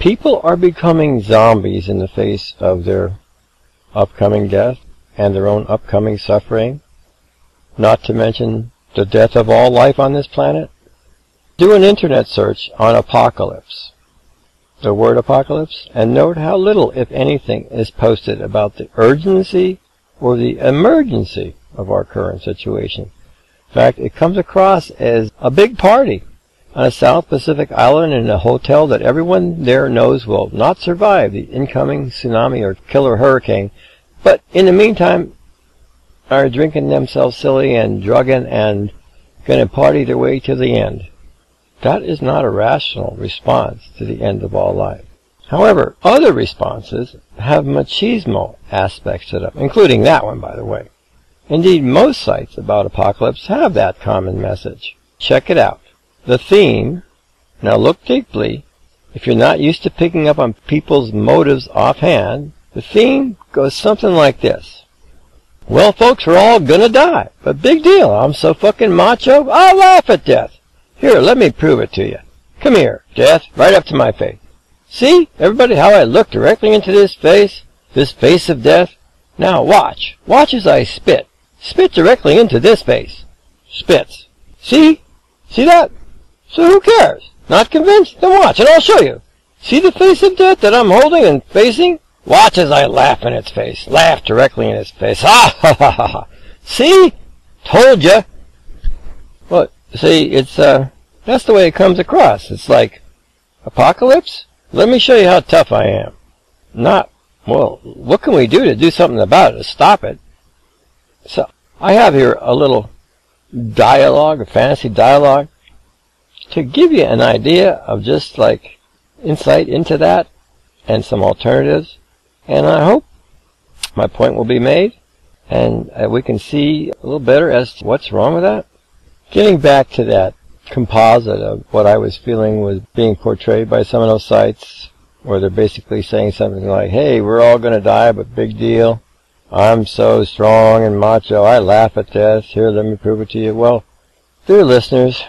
People are becoming zombies in the face of their upcoming death and their own upcoming suffering, not to mention the death of all life on this planet. Do an internet search on apocalypse, the word apocalypse, and note how little, if anything, is posted about the urgency or the emergency of our current situation. In fact, it comes across as a big party on a South Pacific island in a hotel that everyone there knows will not survive the incoming tsunami or killer hurricane, but in the meantime are drinking themselves silly and drugging and going to party their way to the end. That is not a rational response to the end of all life. However, other responses have machismo aspects to them, including that one, by the way. Indeed, most sites about apocalypse have that common message. Check it out. The theme, now look deeply, if you're not used to picking up on people's motives offhand, the theme goes something like this. Well, folks, we're all gonna die, but big deal, I'm so fucking macho, I'll laugh at death. Here, let me prove it to you. Come here, death, right up to my face. See, everybody, how I look directly into this face of death? Now watch as I spit directly into this face. Spits. See that? So who cares? Not convinced? Then watch, and I'll show you. See the face of death that I'm holding and facing? Watch as I laugh in its face. Laugh directly in its face. Ha ha ha ha ha. See? Told ya. Well, see, it's, that's the way it comes across. It's like, apocalypse? Let me show you how tough I am. Not, well, what can we do to do something about it, to stop it? So, I have here a little dialogue, a fantasy dialogue, to give you an idea of just like insight into that and some alternatives. And I hope my point will be made and we can see a little better as to what's wrong with that. Getting back to that composite of what I was feeling was being portrayed by some of those sites where they're basically saying something like, hey, we're all going to die, but big deal. I'm so strong and macho, I laugh at death. Here, let me prove it to you. Well, dear listeners,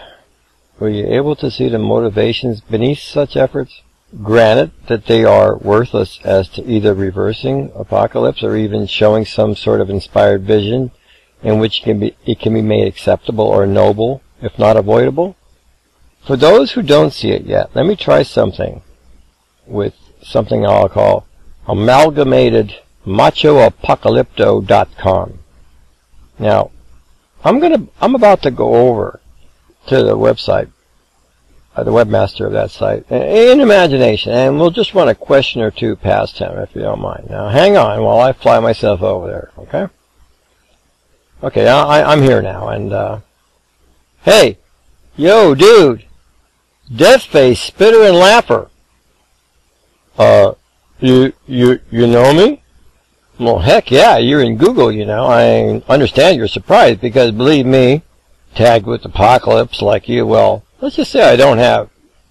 were you able to see the motivations beneath such efforts? Granted that they are worthless as to either reversing apocalypse or even showing some sort of inspired vision in which it can be made acceptable or noble, if not avoidable. For those who don't see it yet, let me try something with something I'll call amalgamated machoapocalypto.com. Now, I'm about to go over to the website, the webmaster of that site, in imagination, and we'll just run a question or two past him, if you don't mind. Now, hang on while I fly myself over there, okay? Okay, I'm here now, and, hey, yo, dude, Deathface, Spitter, and Laugher. You know me? Well, heck yeah, you're in Google, you know. I understand you're surprised because, believe me, tagged with apocalypse like you, well, let's just say I don't have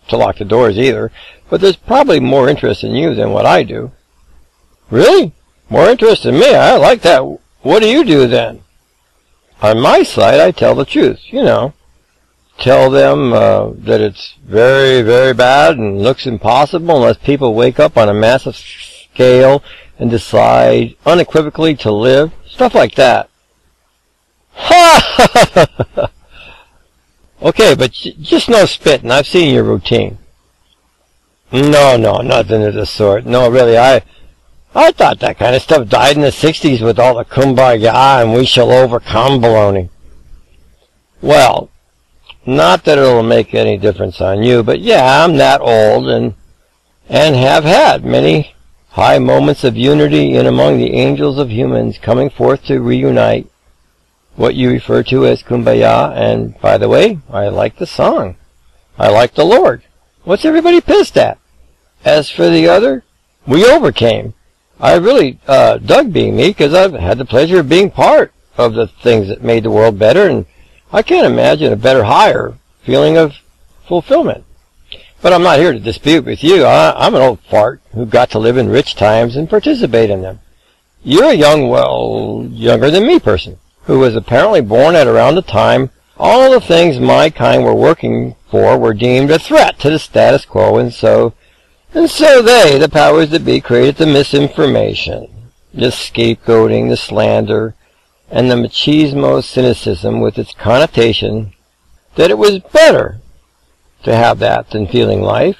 to lock the doors either, but there's probably more interest in you than what I do. Really? More interest in me? I like that. What do you do then? On my side, I tell the truth, you know. Tell them that it's very, very bad and looks impossible unless people wake up on a massive scale and decide unequivocally to live. Stuff like that. Ha! Okay, but just no spitting. I've seen your routine. No, nothing of the sort. No, really, I thought that kind of stuff died in the 60s with all the kumbaya and we shall overcome baloney. Well, not that it'll make any difference on you, but yeah, I'm that old and have had many high moments of unity in among the angels of humans coming forth to reunite what you refer to as kumbaya. And by the way, I like the song. I like the Lord. What's everybody pissed at? As for the other, we overcame. I really dug being me because I've had the pleasure of being part of the things that made the world better, and I can't imagine a better, higher feeling of fulfillment. But I'm not here to dispute with you. I'm an old fart who got to live in rich times and participate in them. You're a young, well, younger than me person, who was apparently born at around the time all the things my kind were working for were deemed a threat to the status quo, and so And so they, the powers that be, created the misinformation, the scapegoating, the slander, and the machismo cynicism with its connotation that it was better to have that than feeling life.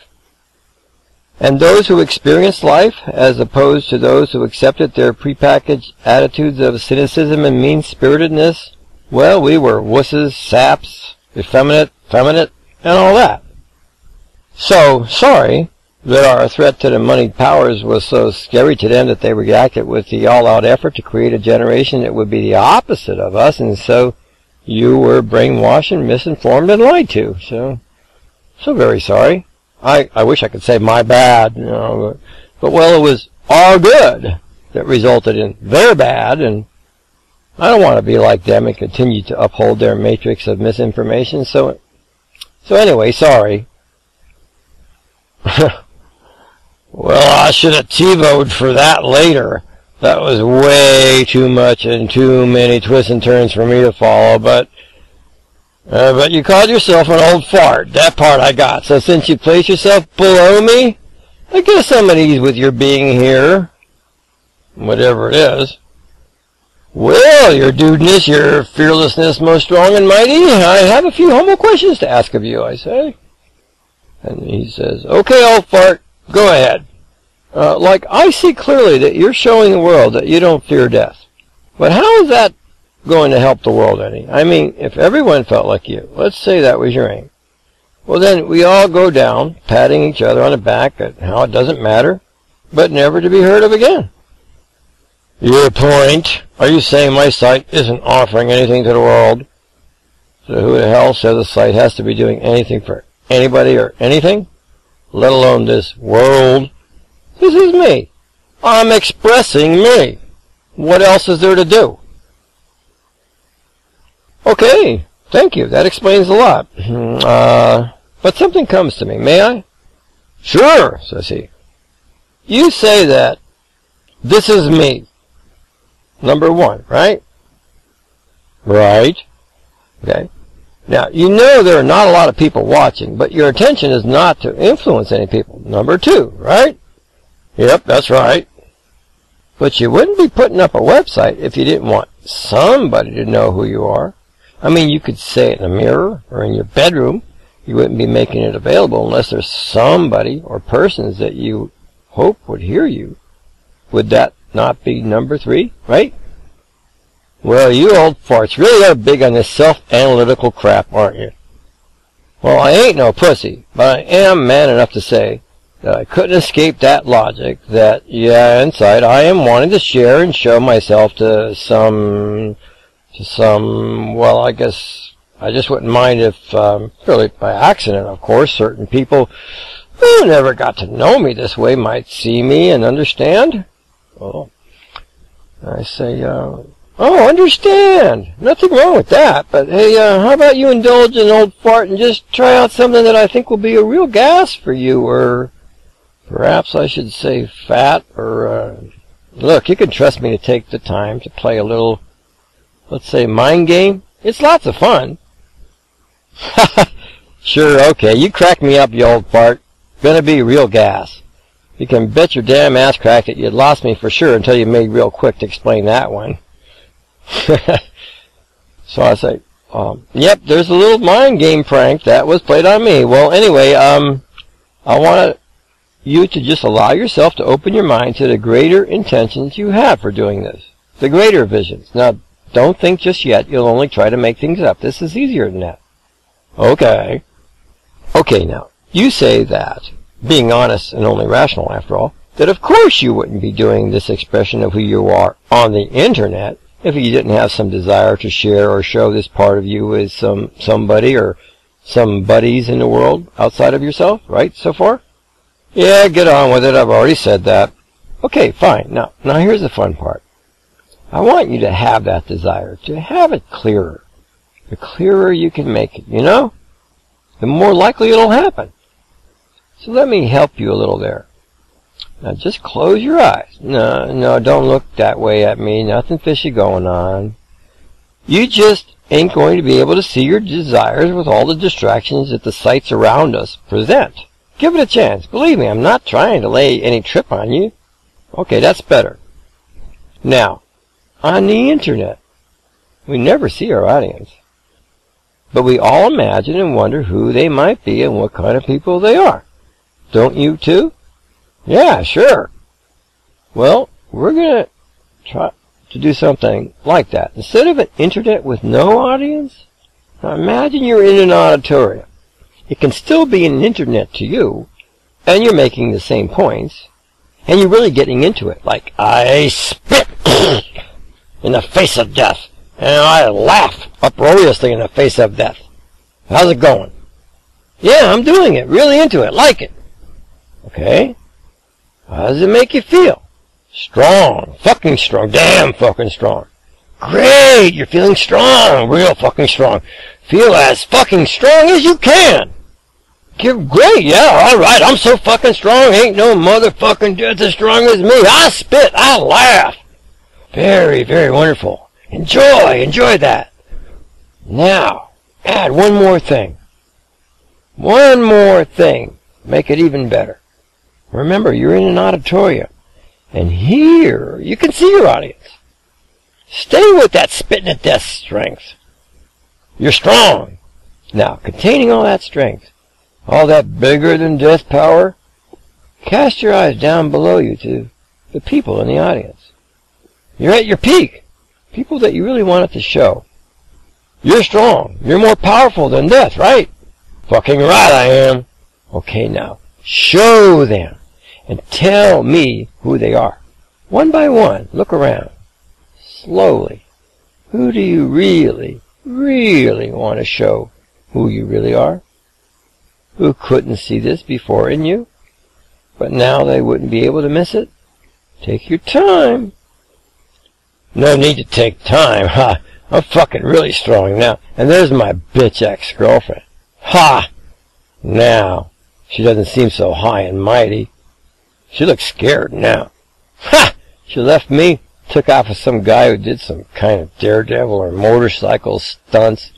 And those who experienced life, as opposed to those who accepted their prepackaged attitudes of cynicism and mean-spiritedness, well, we were wusses, saps, effeminate, feminine, and all that. So, sorry that our threat to the moneyed powers was so scary to them that they reacted with the all-out effort to create a generation that would be the opposite of us, and so you were brainwashed and misinformed and lied to. So very sorry. I wish I could say my bad, but well, it was our good that resulted in their bad, and I don't want to be like them and continue to uphold their matrix of misinformation. So anyway, sorry. Well, I should have TiVo'd for that later. That was way too much and too many twists and turns for me to follow, but you called yourself an old fart. That part I got. So since you place yourself below me, I guess I'm at ease with your being here. Whatever it is. Well, your dudeness, your fearlessness, most strong and mighty, I have a few humble questions to ask of you, I say. And he says, okay, old fart, go ahead. I see clearly that you're showing the world that you don't fear death. But how is that going to help the world any? I mean, if everyone felt like you, let's say that was your aim, well then we all go down, patting each other on the back at how it doesn't matter, but never to be heard of again. Your point? Are you saying my site isn't offering anything to the world? So who the hell says the site has to be doing anything for anybody or anything? Let alone this world. This is me. I'm expressing me. What else is there to do? Okay, thank you. That explains a lot. But something comes to me. May I? Sure, says he. You say that this is me. Number one, right? Right. Okay. Now, you know there are not a lot of people watching, but your intention is not to influence any people. Number two, right? Yep, that's right. But you wouldn't be putting up a website if you didn't want somebody to know who you are. I mean, you could say it in a mirror or in your bedroom. You wouldn't be making it available unless there's somebody or persons that you hope would hear you. Would that not be number three, right? Well, you old farts really are big on this self-analytical crap, aren't you? Well, I ain't no pussy, but I am man enough to say that I couldn't escape that logic that, yeah, inside I am wanting to share and show myself to some, well, I guess I just wouldn't mind if, really by accident, of course, certain people who never got to know me this way might see me and understand. Well, I say, oh, understand. Nothing wrong with that. But hey, how about you indulge in old fart and just try out something that I think will be a real gas for you, or perhaps I should say fat, or, look, you can trust me to take the time to play a little, let's say, mind game. It's lots of fun. Sure, okay, you crack me up, you old fart. Gonna be real gas. You can bet your damn ass crack that you'd lost me for sure until you made real quick to explain that one. So I say, yep, there's a little mind game prank that was played on me. Well, anyway, I want you to just allow yourself to open your mind to the greater intentions you have for doing this. The greater visions. Now, don't think just yet you'll only try to make things up. This is easier than that. Okay. Okay, now, you say that, being honest and only rational after all, that of course you wouldn't be doing this expression of who you are on the internet if you didn't have some desire to share or show this part of you with somebody or some buddies in the world outside of yourself, right, so far? Yeah, get on with it. I've already said that. Okay, fine. Now here's the fun part. I want you to have that desire, to have it clearer. The clearer you can make it, you know, the more likely it'll happen. So let me help you a little there. Now just close your eyes. No, don't look that way at me. Nothing fishy going on. You just ain't going to be able to see your desires with all the distractions that the sights around us present. Give it a chance. Believe me, I'm not trying to lay any trip on you. Okay, that's better. Now, on the internet, we never see our audience. But we all imagine and wonder who they might be and what kind of people they are. Don't you too? Yeah, sure. Well, we're going to try to do something like that. Instead of an internet with no audience, now imagine you're in an auditorium. It can still be an internet to you, and you're making the same points, and you're really getting into it. Like, I spit in the face of death, and I laugh uproariously in the face of death. How's it going? Yeah, I'm doing it. Really into it. Like it. Okay. How does it make you feel? Strong. Fucking strong. Damn fucking strong. Great. You're feeling strong. Real fucking strong. Feel as fucking strong as you can. Great. Yeah, alright. I'm so fucking strong. Ain't no motherfucking death as strong as me. I spit. I laugh. Very, very wonderful. Enjoy that. Now, add one more thing. One more thing. Make it even better. Remember, you're in an auditorium. And here, you can see your audience. Stay with that spitting at death strength. You're strong. Now, containing all that strength, all that bigger than death power, cast your eyes down below you to the people in the audience. You're at your peak. People that you really want it to show. You're strong. You're more powerful than death, right? Fucking right I am. Okay, now, show them. And tell me who they are. One by one, look around. Slowly. Who do you really, really want to show who you really are? Who couldn't see this before in you, but now they wouldn't be able to miss it? Take your time. No need to take time. Ha! I'm fucking really strong now. And there's my bitch ex-girlfriend. Ha! Now, she doesn't seem so high and mighty. She looks scared now. Ha! She left me, took off with some guy who did some kind of daredevil or motorcycle stunts.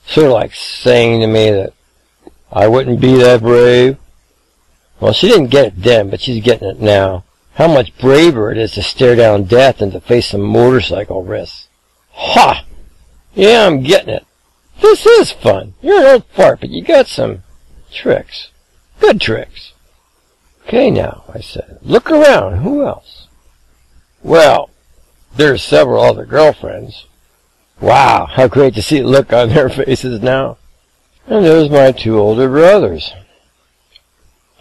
Sort of like saying to me that I wouldn't be that brave. Well, she didn't get it then, but she's getting it now. How much braver it is to stare down death than to face some motorcycle risks. Ha! Yeah, I'm getting it. This is fun. You're an old fart, but you got some tricks. Good tricks. Okay now, I said. Look around. Who else? Well, there's several other girlfriends. Wow, how great to see the look on their faces now. And there's my two older brothers.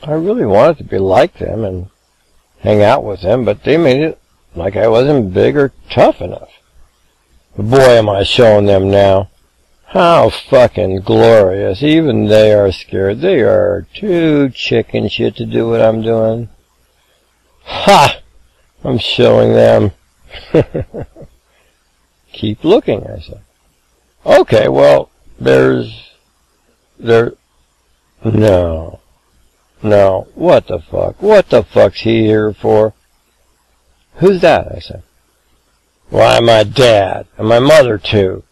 I really wanted to be like them and hang out with them, but they made it like I wasn't big or tough enough. Boy, am I showing them now. How fucking glorious. Even they are scared. They are too chicken shit to do what I'm doing. Ha! I'm showing them. Keep looking, I said. Okay, well, No. What the fuck? What the fuck's he here for? Who's that? I said. Why, my dad. And my mother, too.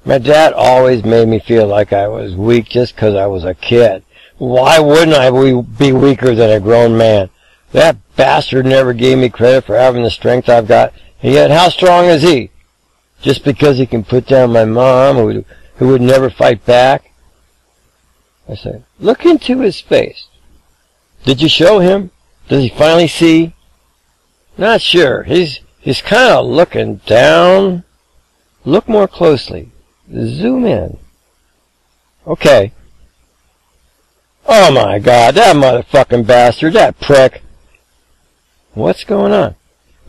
My dad always made me feel like I was weak just 'cause I was a kid. Why wouldn't I be weaker than a grown man? That bastard never gave me credit for having the strength I've got. And yet, how strong is he? Just because he can put down my mom, who would never fight back? I said, look into his face. Did you show him? Does he finally see? Not sure. He's kind of looking down. Look more closely. Zoom in. Okay. Oh my God, that motherfucking bastard, that prick. What's going on?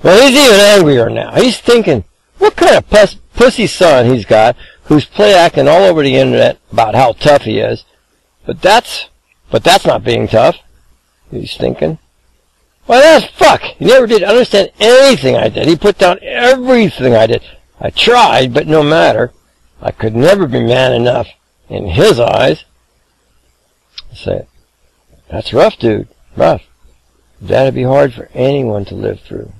Well, he's even angrier now. He's thinking, what kind of pussy son he's got, who's play acting all over the internet about how tough he is. But that's not being tough. He's thinking. Why, that's fuck. He never did understand anything I did. He put down everything I did. I tried, but no matter. I could never be man enough in his eyes. I said, that's rough, dude. Rough. That'd be hard for anyone to live through.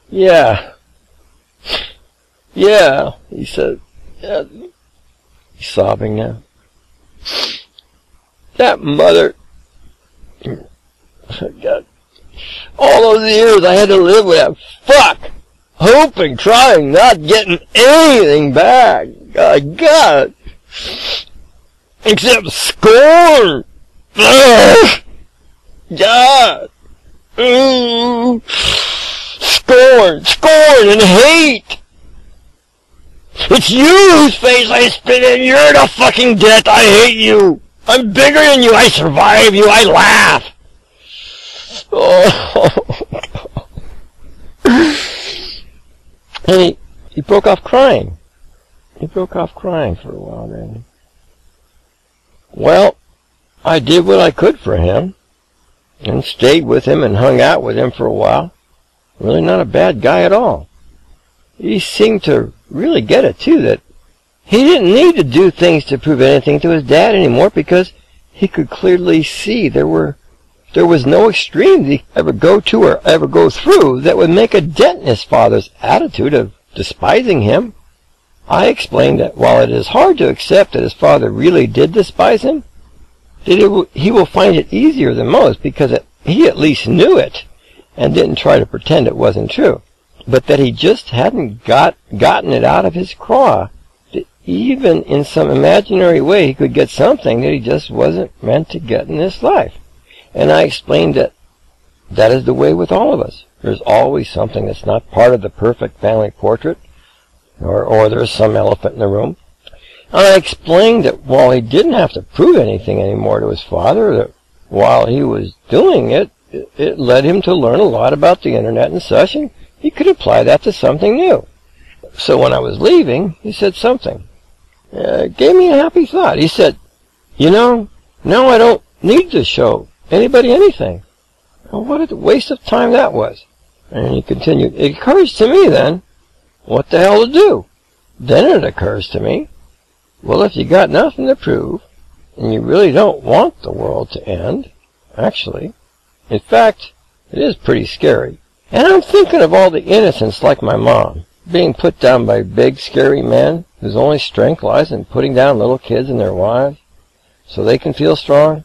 Yeah, he said. Yeah. He's sobbing now. That God. All those years I had to live with that fuck, hoping, trying, not getting anything back. God. Except scorn. Ugh. God. Ooh. Scorn and hate. It's you whose face I spit in. You're the fucking death. I hate you. I'm bigger than you. I survive you. I laugh. Oh. And he broke off crying. He broke off crying for a while then. Well, I did what I could for him, and stayed with him and hung out with him for a while. Really not a bad guy at all. He seemed to really get it, too, that he didn't need to do things to prove anything to his dad anymore, because he could clearly see there was no extreme he ever go to or ever go through that would make a dent in his father's attitude of despising him. I explained that while it is hard to accept that his father really did despise him, that he will find it easier than most, because he at least knew it and didn't try to pretend it wasn't true, but that he just hadn't gotten it out of his craw, that even in some imaginary way he could get something that he just wasn't meant to get in this life. And I explained that that is the way with all of us. There's always something that's not part of the perfect family portrait, or there's some elephant in the room. And I explained that while he didn't have to prove anything anymore to his father, that while he was doing it, it led him to learn a lot about the internet and such, and he could apply that to something new. So when I was leaving, he said something. It gave me a happy thought. He said, "You know, now I don't need to show anybody anything." Well, what a waste of time that was. And he continued, "It occurs to me then, what the hell to do?" Then it occurs to me, well, if you got nothing to prove, and you really don't want the world to end, actually, in fact, it is pretty scary. And I'm thinking of all the innocents like my mom, being put down by big, scary men whose only strength lies in putting down little kids and their wives so they can feel strong.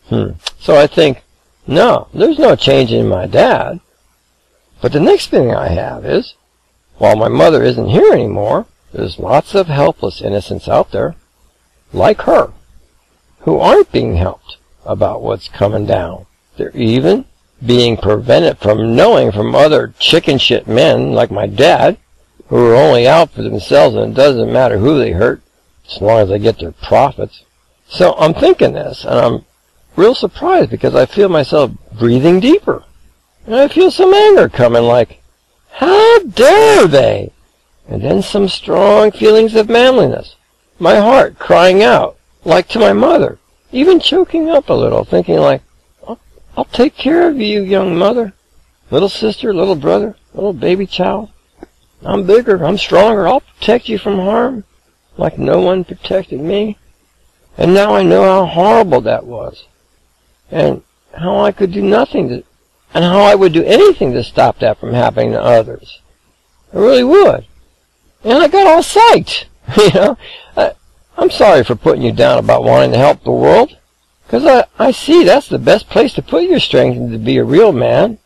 So I think, no, there's no change in my dad. But the next thing I have is, while my mother isn't here anymore, there's lots of helpless innocents out there, like her, who aren't being helped about what's coming down. They're even being prevented from knowing from other chicken shit men like my dad, who are only out for themselves, and it doesn't matter who they hurt, as long as they get their profits. So I'm thinking this, and I'm real surprised, because I feel myself breathing deeper. And I feel some anger coming, like, how dare they? And then some strong feelings of manliness. My heart crying out, like to my mother, even choking up a little, thinking like, I'll take care of you, young mother, little sister, little brother, little baby child. I'm bigger, I'm stronger, I'll protect you from harm, like no one protected me. And now I know how horrible that was, and how I could do nothing to, and how I would do anything to stop that from happening to others. I really would. And I got all psyched, you know. I'm sorry for putting you down about wanting to help the world, because I see that's the best place to put your strength and to be a real man.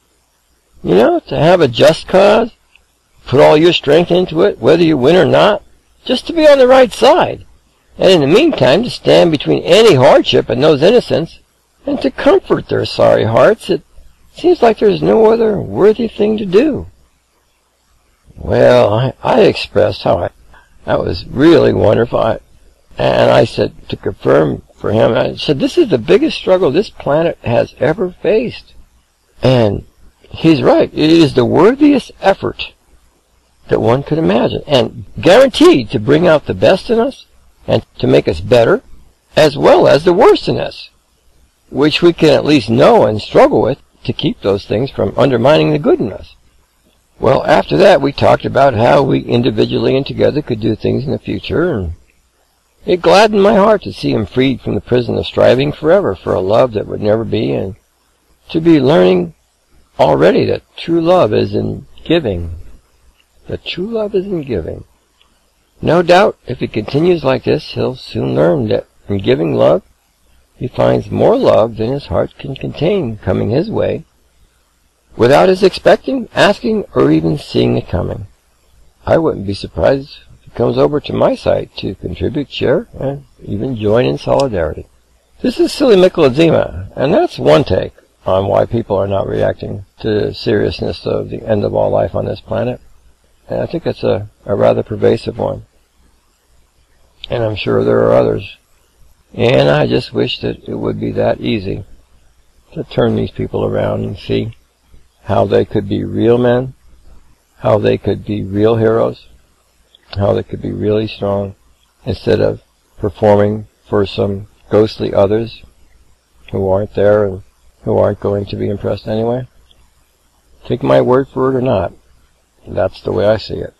You know, to have a just cause, put all your strength into it, whether you win or not, just to be on the right side. And in the meantime, to stand between any hardship and those innocents, and to comfort their sorry hearts. It seems like there's no other worthy thing to do. Well, I expressed how that was really wonderful. And I said, to confirm for him, I said, this is the biggest struggle this planet has ever faced. And he's right. It is the worthiest effort that one could imagine, and guaranteed to bring out the best in us and to make us better, as well as the worst in us, which we can at least know and struggle with to keep those things from undermining the good in us. Well, after that, we talked about how we individually and together could do things in the future, and it gladdened my heart to see him freed from the prison of striving forever for a love that would never be, and to be learning already that true love is in giving. That true love is in giving. No doubt, if he continues like this, he'll soon learn that in giving love, he finds more love than his heart can contain coming his way, without his expecting, asking, or even seeing it coming. I wouldn't be surprised if he comes over to my site to contribute, share, and even join in solidarity. This is Silly Micheladzima, and that's one take on why people are not reacting to the seriousness of the end of all life on this planet. And I think it's a rather pervasive one. And I'm sure there are others. And I just wish that it would be that easy to turn these people around and see how they could be real men, how they could be real heroes, how they could be really strong, instead of performing for some ghostly others who aren't there and who aren't going to be impressed anyway. Take my word for it or not, that's the way I see it.